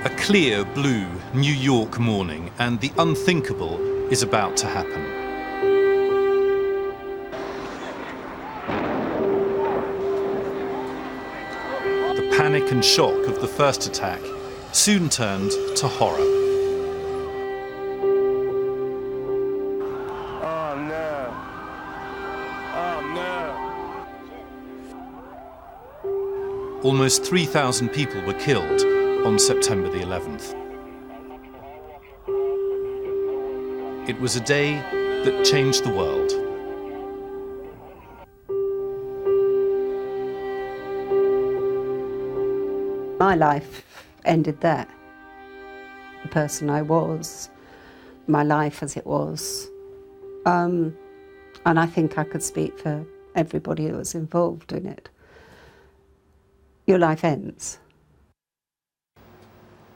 A clear blue New York morning, and the unthinkable is about to happen. The panic and shock of the first attack soon turned to horror. Oh no. Oh no. Almost 3,000 people were killed on September the 11th. It was a day that changed the world. My life ended there. The person I was, my life as it was. And I think I could speak for everybody who was involved in it. Your life ends.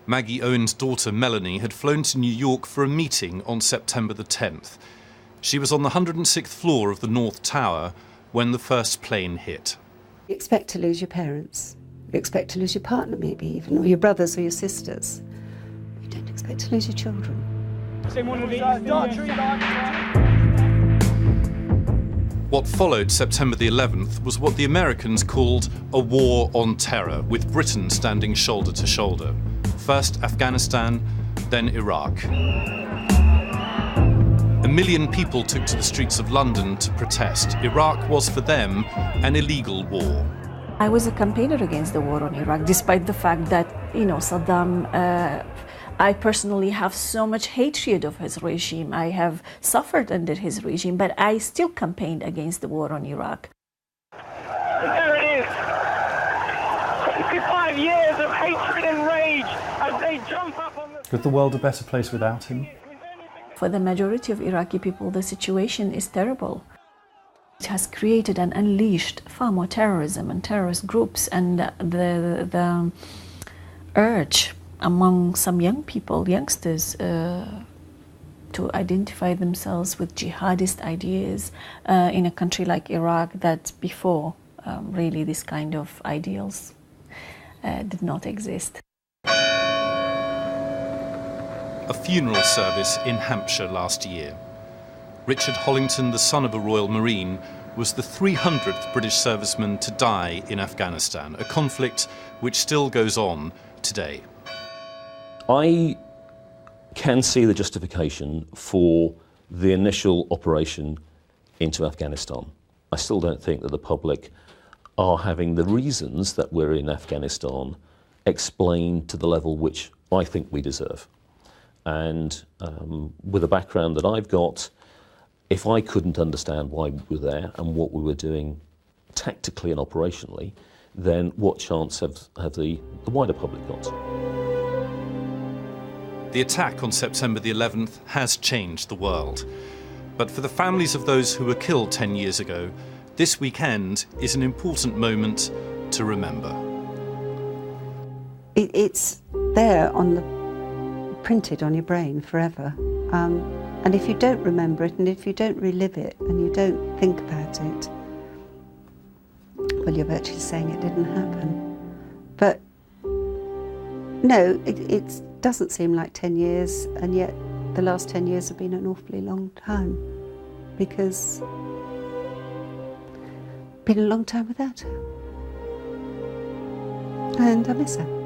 Maggie Owen's daughter Melanie had flown to New York for a meeting on September the 10th. She was on the 106th floor of the North Tower when the first plane hit. You expect to lose your parents. You expect to lose your partner maybe even, or your brothers or your sisters. You don't expect to lose your children. What followed September the 11th was what the Americans called a war on terror, with Britain standing shoulder to shoulder. First Afghanistan, then Iraq. 1 million people took to the streets of London to protest. Iraq was for them an illegal war. I was a campaigner against the war on Iraq, despite the fact that, Saddam, I personally have so much hatred of his regime. I have suffered under his regime, but I still campaigned against the war on Iraq. There it is! 25 years of hatred and rage as they jump up on the... Was the world a better place without him? For the majority of Iraqi people, the situation is terrible. It has created and unleashed far more terrorism and terrorist groups, and the urge among some young people, youngsters, to identify themselves with jihadist ideas in a country like Iraq that before really this kind of ideals did not exist. A funeral service in Hampshire last year. Richard Hollington, the son of a Royal Marine, was the 300th British serviceman to die in Afghanistan, a conflict which still goes on today. I can see the justification for the initial operation into Afghanistan. I still don't think that the public are having the reasons that we're in Afghanistan explained to the level which I think we deserve. And with the background that I've got, if I couldn't understand why we were there and what we were doing tactically and operationally, then what chance have the wider public got? The attack on September the 11th has changed the world. But for the families of those who were killed 10 years ago, this weekend is an important moment to remember. It's there printed on your brain forever. And if you don't remember it, and if you don't relive it, and you don't think about it, well, you're virtually saying it didn't happen. But no, it doesn't seem like 10 years, and yet the last 10 years have been an awfully long time, because it's been a long time without her. And I miss her.